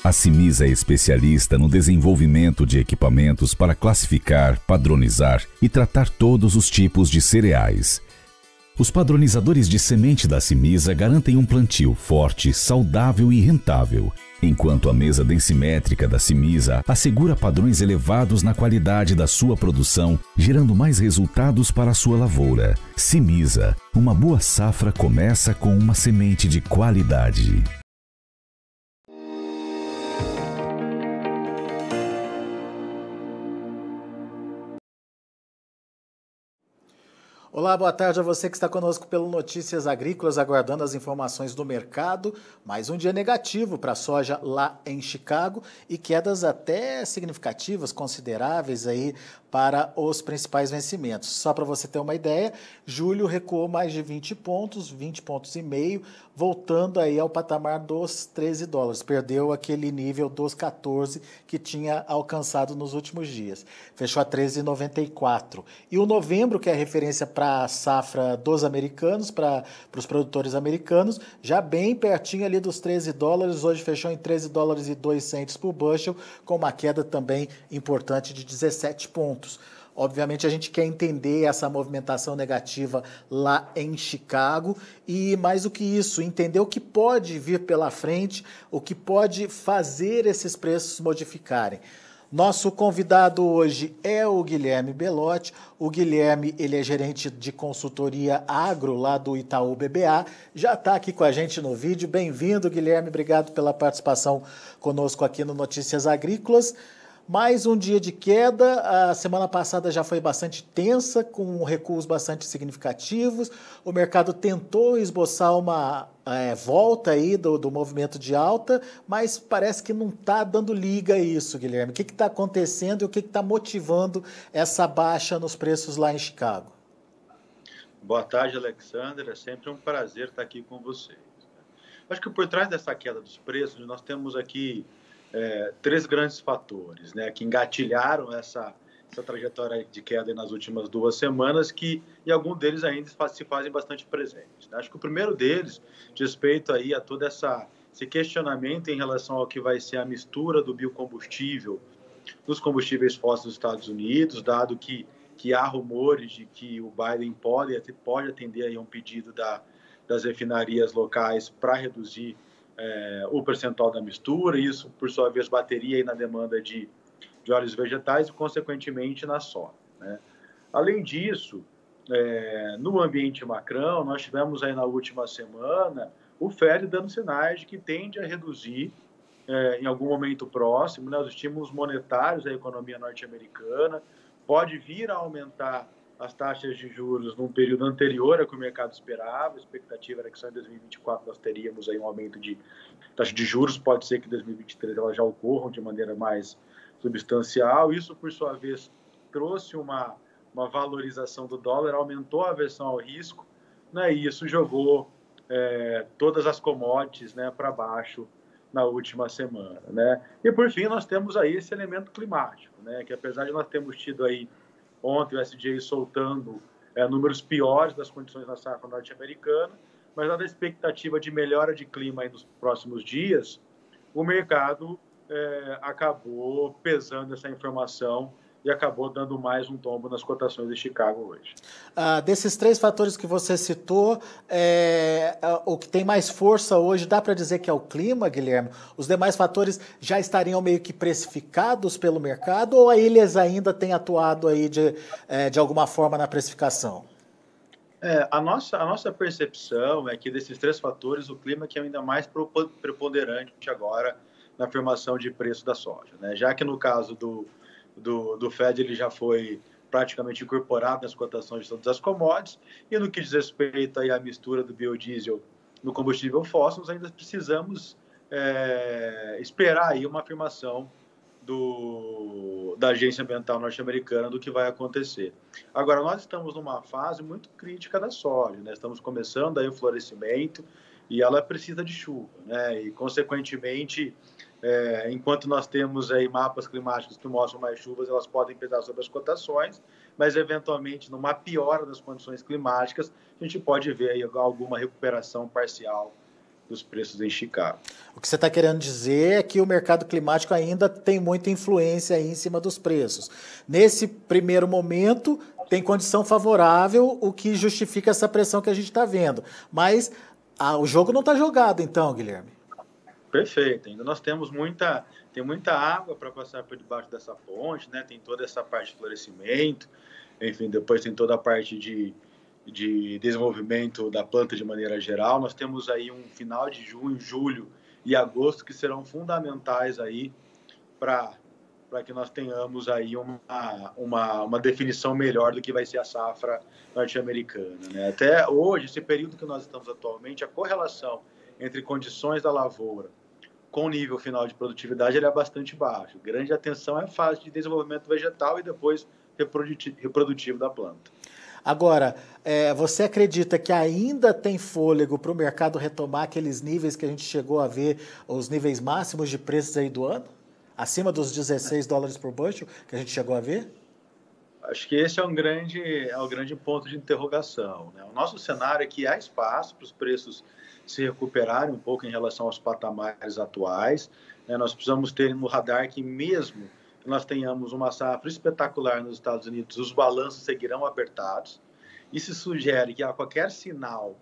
A Cimisa é especialista no desenvolvimento de equipamentos para classificar, padronizar e tratar todos os tipos de cereais. Os padronizadores de semente da Cimisa garantem um plantio forte, saudável e rentável, enquanto a mesa densimétrica da Cimisa assegura padrões elevados na qualidade da sua produção, gerando mais resultados para a sua lavoura. Cimisa, uma boa safra começa com uma semente de qualidade. Olá, boa tarde a você que está conosco pelo Notícias Agrícolas, aguardando as informações do mercado. Mais um dia negativo para a soja lá em Chicago e quedas até significativas, consideráveis aí para os principais vencimentos. Só para você ter uma ideia, julho recuou mais de 20 pontos e meio, voltando aí ao patamar dos $13. Perdeu aquele nível dos 14 que tinha alcançado nos últimos dias. Fechou a 13,94. E o novembro, que é a referência para a safra dos americanos, para os produtores americanos, já bem pertinho ali dos $13, hoje fechou em $13,02 por bushel, com uma queda também importante de 17 pontos. Obviamente a gente quer entender essa movimentação negativa lá em Chicago e, mais do que isso, entender o que pode vir pela frente, o que pode fazer esses preços modificarem. Nosso convidado hoje é o Guilherme Belotti. O Guilherme, ele é gerente de consultoria agro lá do Itaú BBA. Já está aqui com a gente no vídeo. Bem-vindo, Guilherme. Obrigado pela participação conosco aqui no Notícias Agrícolas. Mais um dia de queda, a semana passada já foi bastante tensa, com recuos bastante significativos. O mercado tentou esboçar uma volta aí do movimento de alta, mas parece que não está dando liga a isso, Guilherme. O que está acontecendo e o que está motivando essa baixa nos preços lá em Chicago? Boa tarde, Alexander. É sempre um prazer estar aqui com vocês. Acho que por trás dessa queda dos preços, nós temos aqui três grandes fatores, né, que engatilharam essa trajetória de queda nas últimas 2 semanas, e alguns deles ainda se fazem bastante presentes. Acho que o primeiro deles, de respeito aí a todo esse questionamento em relação ao que vai ser a mistura do biocombustível dos combustíveis fósseis dos Estados Unidos, dado que há rumores de que o Biden pode atender aí a um pedido das refinarias locais para reduzir o percentual da mistura, e isso, por sua vez, bateria aí na demanda de óleos vegetais e, consequentemente, na soja, né? Além disso, no ambiente macrão, nós tivemos aí na última semana o Fed dando sinais de que tende a reduzir, em algum momento próximo, né, os estímulos monetários da economia norte-americana, pode vir a aumentar as taxas de juros num período anterior ao que o mercado esperava. A expectativa era que só em 2024 nós teríamos aí um aumento de taxa de juros, pode ser que em 2023 elas já ocorram de maneira mais substancial. Isso, por sua vez, trouxe uma valorização do dólar, aumentou a aversão ao risco, né, e isso jogou todas as commodities, né, para baixo na última semana, né? E, por fim, nós temos aí esse elemento climático, né, que apesar de nós termos tido aí ontem o SDA soltando números piores das condições na safra norte-americana, mas dada a expectativa de melhora de clima aí nos próximos dias, o mercado acabou pesando essa informação e acabou dando mais um tombo nas cotações de Chicago hoje. Desses 3 fatores que você citou, o que tem mais força hoje, dá para dizer que é o clima, Guilherme? Os demais fatores já estariam meio que precificados pelo mercado ou eles ainda têm atuado aí de alguma forma na precificação? A nossa percepção é que desses 3 fatores, o clima que é ainda mais preponderante agora na formação de preço da soja, né? Já que no caso do Fed ele já foi praticamente incorporado nas cotações de todas as commodities, e no que diz respeito aí à mistura do biodiesel no combustível fóssil, nós ainda precisamos esperar aí uma afirmação da Agência Ambiental Norte-Americana do que vai acontecer. Agora, nós estamos numa fase muito crítica da soja, né? Estamos começando aí o florescimento e ela precisa de chuva, né? E, consequentemente, enquanto nós temos aí mapas climáticos que mostram mais chuvas, elas podem pesar sobre as cotações, mas, eventualmente, numa piora das condições climáticas, a gente pode ver aí alguma recuperação parcial dos preços em Chicago. O que você está querendo dizer é que o mercado climático ainda tem muita influência aí em cima dos preços. Nesse primeiro momento, tem condição favorável, o que justifica essa pressão que a gente está vendo. Mas o jogo não está jogado, então, Guilherme. Perfeito. Ainda nós temos muita água para passar por debaixo dessa ponte, né? Tem toda essa parte de florescimento, enfim, depois tem toda a parte de desenvolvimento da planta de maneira geral. Nós temos aí um final de junho, julho e agosto que serão fundamentais aí para que nós tenhamos aí uma definição melhor do que vai ser a safra norte-americana, né? Até hoje, esse período que nós estamos atualmente, a correlação entre condições da lavoura com o nível final de produtividade ele é bastante baixo. Grande atenção é a fase de desenvolvimento vegetal e depois reprodutivo da planta. Agora, você acredita que ainda tem fôlego para o mercado retomar aqueles níveis que a gente chegou a ver, os níveis máximos de preços aí do ano? Acima dos $16 por bushel que a gente chegou a ver? Acho que esse é um grande ponto de interrogação, né? O nosso cenário é que há espaço para os preços se recuperarem um pouco em relação aos patamares atuais, né? Nós precisamos ter no radar que mesmo que nós tenhamos uma safra espetacular nos Estados Unidos, os balanços seguirão apertados. Isso sugere que há qualquer sinal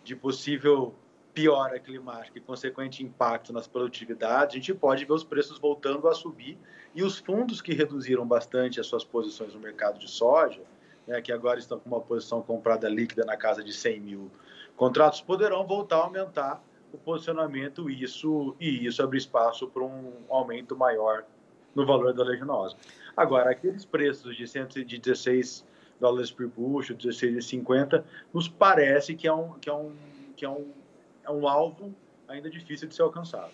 de possível piora climática e consequente impacto nas produtividades, a gente pode ver os preços voltando a subir e os fundos que reduziram bastante as suas posições no mercado de soja, né, que agora estão com uma posição comprada líquida na casa de 100 mil contratos, poderão voltar a aumentar o posicionamento e isso abre espaço para um aumento maior no valor da oleaginosa. Agora, aqueles preços de $16 por bushel, 16,50, nos parece que é um alvo ainda difícil de ser alcançado.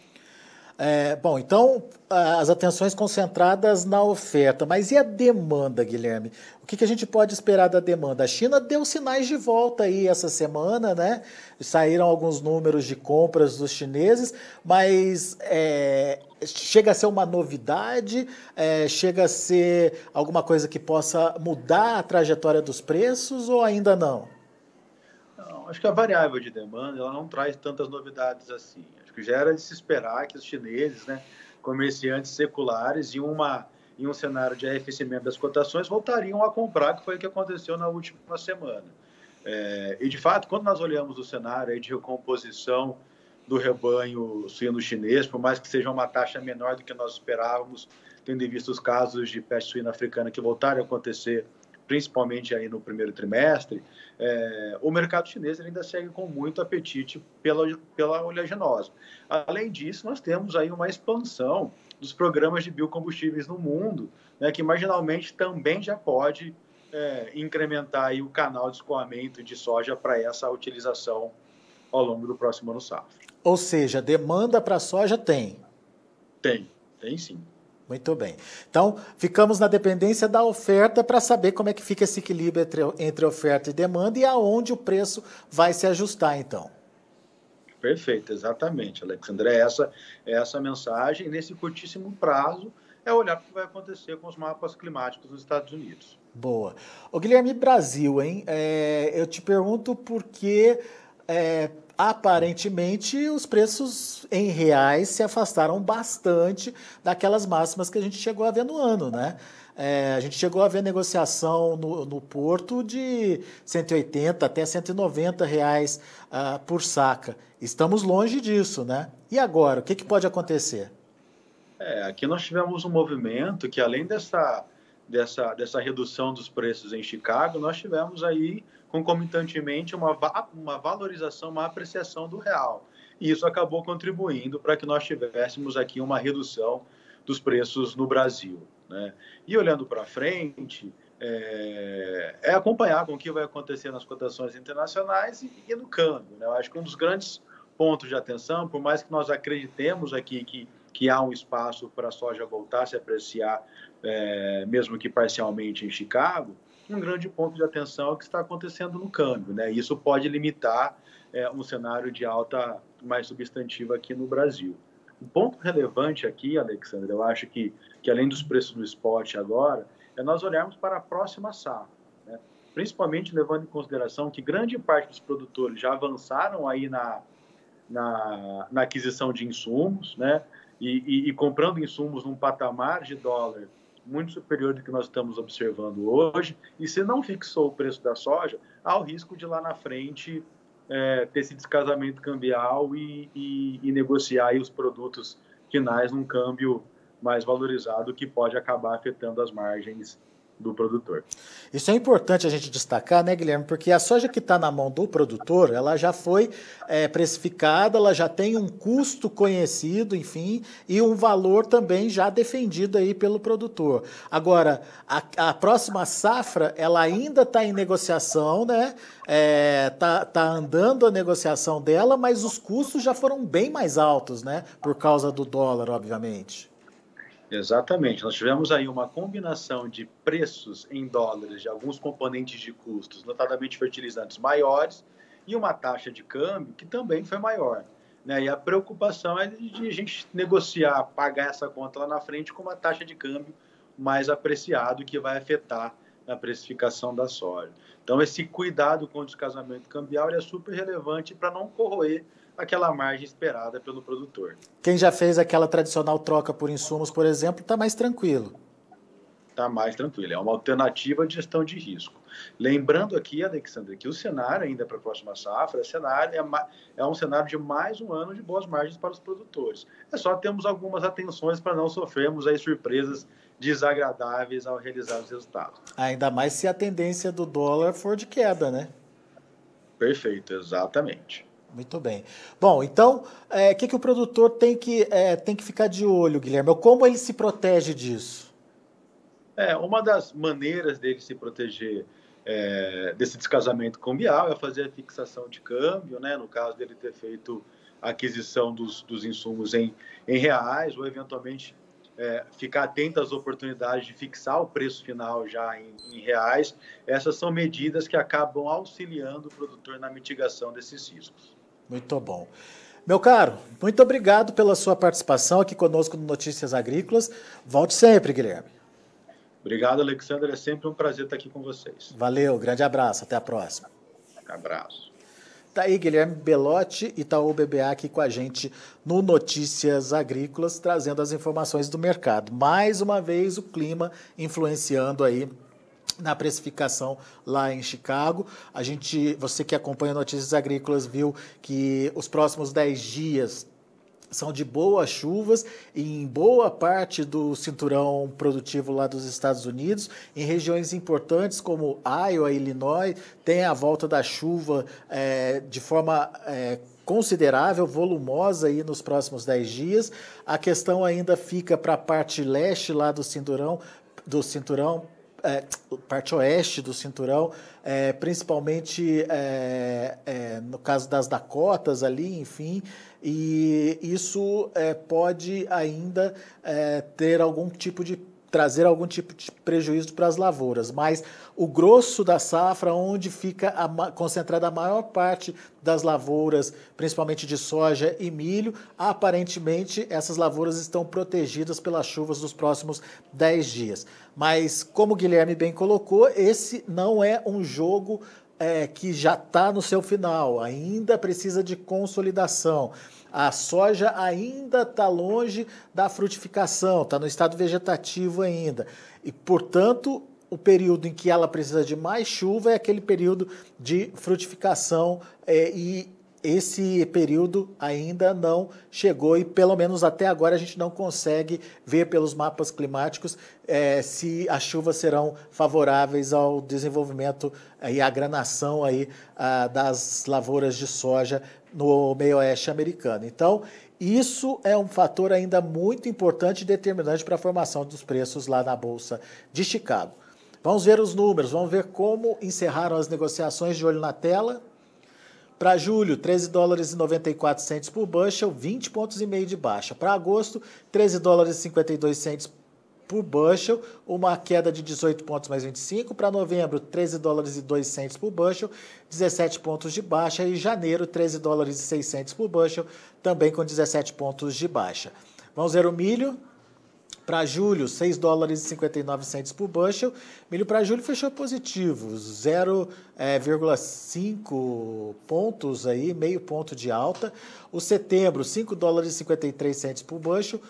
Bom, então, as atenções concentradas na oferta. Mas e a demanda, Guilherme? O que a gente pode esperar da demanda? A China deu sinais de volta aí essa semana, né? Saíram alguns números de compras dos chineses, mas chega a ser uma novidade? Chega a ser alguma coisa que possa mudar a trajetória dos preços ou ainda não? Não, acho que a variável de demanda ela não traz tantas novidades assim. Que já era de se esperar que os chineses, né, comerciantes seculares, em um cenário de arrefecimento das cotações, voltariam a comprar, que foi o que aconteceu na última semana. E, de fato, quando nós olhamos o cenário aí de recomposição do rebanho suíno chinês, por mais que seja uma taxa menor do que nós esperávamos, tendo em vista os casos de peste suína africana que voltaram a acontecer, principalmente aí no primeiro trimestre, o mercado chinês ainda segue com muito apetite pela oleaginosa. Além disso, nós temos aí uma expansão dos programas de biocombustíveis no mundo, né, que marginalmente também já pode incrementar aí o canal de escoamento de soja para essa utilização ao longo do próximo ano safra. Ou seja, demanda para a soja tem? Tem sim. Muito bem. Então, ficamos na dependência da oferta para saber como é que fica esse equilíbrio entre oferta e demanda e aonde o preço vai se ajustar, então. Perfeito, exatamente, Alexandre. Essa mensagem. Nesse curtíssimo prazo, é olhar o que vai acontecer com os mapas climáticos dos Estados Unidos. Boa. Ô, Guilherme, Brasil, hein? Eu te pergunto porque... aparentemente, os preços em reais se afastaram bastante daquelas máximas que a gente chegou a ver no ano, né? A gente chegou a ver negociação no porto de 180 até 190 reais por saca. Estamos longe disso, né? E agora, o que pode acontecer? Aqui nós tivemos um movimento que, além dessa redução dos preços em Chicago, nós tivemos aí concomitantemente uma valorização, uma apreciação do real. E isso acabou contribuindo para que nós tivéssemos aqui uma redução dos preços no Brasil, né? E olhando para frente, acompanhar com o que vai acontecer nas cotações internacionais e no câmbio, né? Eu acho que um dos grandes pontos de atenção, por mais que nós acreditemos aqui que há um espaço para a soja voltar a se apreciar, mesmo que parcialmente em Chicago, um grande ponto de atenção é o que está acontecendo no câmbio, né? Isso pode limitar um cenário de alta mais substantiva aqui no Brasil. Um ponto relevante aqui, Alexandre, eu acho que além dos preços no spot agora, é nós olharmos para a próxima safra, né? Principalmente levando em consideração que grande parte dos produtores já avançaram aí na aquisição de insumos, né? E comprando insumos num patamar de dólar muito superior do que nós estamos observando hoje, e se não fixou o preço da soja, há o risco de lá na frente ter esse descasamento cambial e negociar aí os produtos finais num câmbio mais valorizado, que pode acabar afetando as margens do produtor. Isso é importante a gente destacar, né, Guilherme? Porque a soja que está na mão do produtor, ela já foi precificada, ela já tem um custo conhecido, enfim, e um valor também já defendido aí pelo produtor. Agora, a próxima safra, ela ainda está em negociação, né? Tá andando a negociação dela, mas os custos já foram bem mais altos, né? Por causa do dólar, obviamente. Exatamente. Nós tivemos aí uma combinação de preços em dólares de alguns componentes de custos, notadamente fertilizantes, maiores, e uma taxa de câmbio que também foi maior, né? E a preocupação é de a gente negociar, pagar essa conta lá na frente com uma taxa de câmbio mais apreciado, que vai afetar a precificação da soja. Então, esse cuidado com o descasamento cambial é super relevante para não corroer aquela margem esperada pelo produtor. Quem já fez aquela tradicional troca por insumos, por exemplo, está mais tranquilo. Está mais tranquilo. É uma alternativa de gestão de risco. Lembrando aqui, Alexandre, que o cenário ainda para a próxima safra é um cenário de mais um ano de boas margens para os produtores. É só termos algumas atenções para não sofrermos aí surpresas desagradáveis ao realizar os resultados. Ainda mais se a tendência do dólar for de queda, né? Perfeito, exatamente. Muito bem. Bom, então, o que o produtor tem que ficar de olho, Guilherme? Como ele se protege disso? Uma das maneiras dele se proteger desse descasamento cambial é fazer a fixação de câmbio, né? No caso dele ter feito a aquisição dos insumos em reais, ou eventualmente ficar atento às oportunidades de fixar o preço final já em reais. Essas são medidas que acabam auxiliando o produtor na mitigação desses riscos. Muito bom. Meu caro, muito obrigado pela sua participação aqui conosco no Notícias Agrícolas. Volte sempre, Guilherme. Obrigado, Alexandre. É sempre um prazer estar aqui com vocês. Valeu, grande abraço. Até a próxima. Abraço. Tá aí Guilherme Belotti, Itaú BBA, aqui com a gente no Notícias Agrícolas, trazendo as informações do mercado. Mais uma vez o clima influenciando aí na precificação lá em Chicago. Você que acompanha Notícias Agrícolas viu que os próximos 10 dias são de boas chuvas em boa parte do cinturão produtivo lá dos Estados Unidos, em regiões importantes como Iowa, Illinois, tem a volta da chuva de forma considerável, volumosa aí nos próximos 10 dias. A questão ainda fica para a parte leste lá do cinturão, parte oeste do cinturão, principalmente no caso das Dakotas ali, enfim, e isso pode ainda trazer algum tipo de prejuízo para as lavouras, mas o grosso da safra, onde fica concentrada a maior parte das lavouras, principalmente de soja e milho, aparentemente essas lavouras estão protegidas pelas chuvas dos próximos 10 dias. Mas, como o Guilherme bem colocou, esse não é um jogo que já está no seu final, ainda precisa de consolidação. A soja ainda está longe da frutificação, está no estado vegetativo ainda. E, portanto, o período em que ela precisa de mais chuva é aquele período de frutificação e esse período ainda não chegou e, pelo menos até agora, a gente não consegue ver pelos mapas climáticos se as chuvas serão favoráveis ao desenvolvimento e à granação aí, das lavouras de soja no meio oeste americano. Então, isso é um fator ainda muito importante e determinante para a formação dos preços lá na Bolsa de Chicago. Vamos ver os números, vamos ver como encerraram as negociações de olho na tela. Para julho, 13 dólares e 94 centes por bushel, 20 pontos e meio de baixa. Para agosto, 13 dólares e 52 centes por bushel, uma queda de 18 pontos mais 25. Para novembro, 13 dólares e 2 centes por bushel, 17 pontos de baixa. E janeiro, 13 dólares e 6 centes por bushel, também com 17 pontos de baixa. Vamos ver o milho. Para julho, 6 dólares e 59 centes por bushel. Milho para julho fechou positivo, 0,5 pontos aí, meio ponto de alta. O setembro, 5 dólares e 53 centes por bushel,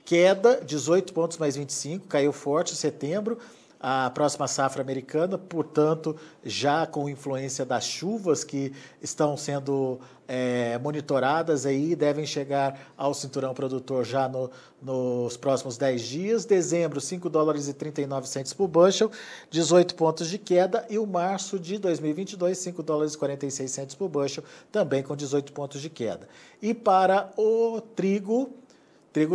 queda, 18 pontos mais 25, caiu forte o setembro. A próxima safra americana, portanto, já com influência das chuvas que estão sendo monitoradas aí, devem chegar ao cinturão produtor já nos próximos 10 dias. Dezembro, 5 dólares e 39 centes por bushel, 18 pontos de queda. E o março de 2022, 5 dólares e 46 centes por bushel, também com 18 pontos de queda. E para o trigo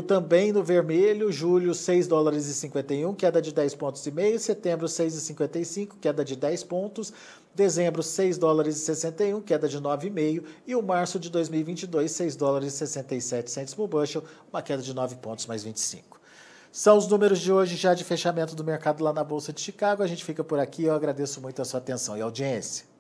também no vermelho, julho 6 dólares e 51, queda de 10 pontos e meio, setembro 6,55, queda de 10 pontos, dezembro 6 dólares e 61, queda de 9,5 e o março de 2022 6 dólares e 67 centes por bushel, uma queda de 9 pontos mais 25. São os números de hoje já de fechamento do mercado lá na Bolsa de Chicago. A gente fica por aqui, eu agradeço muito a sua atenção e audiência.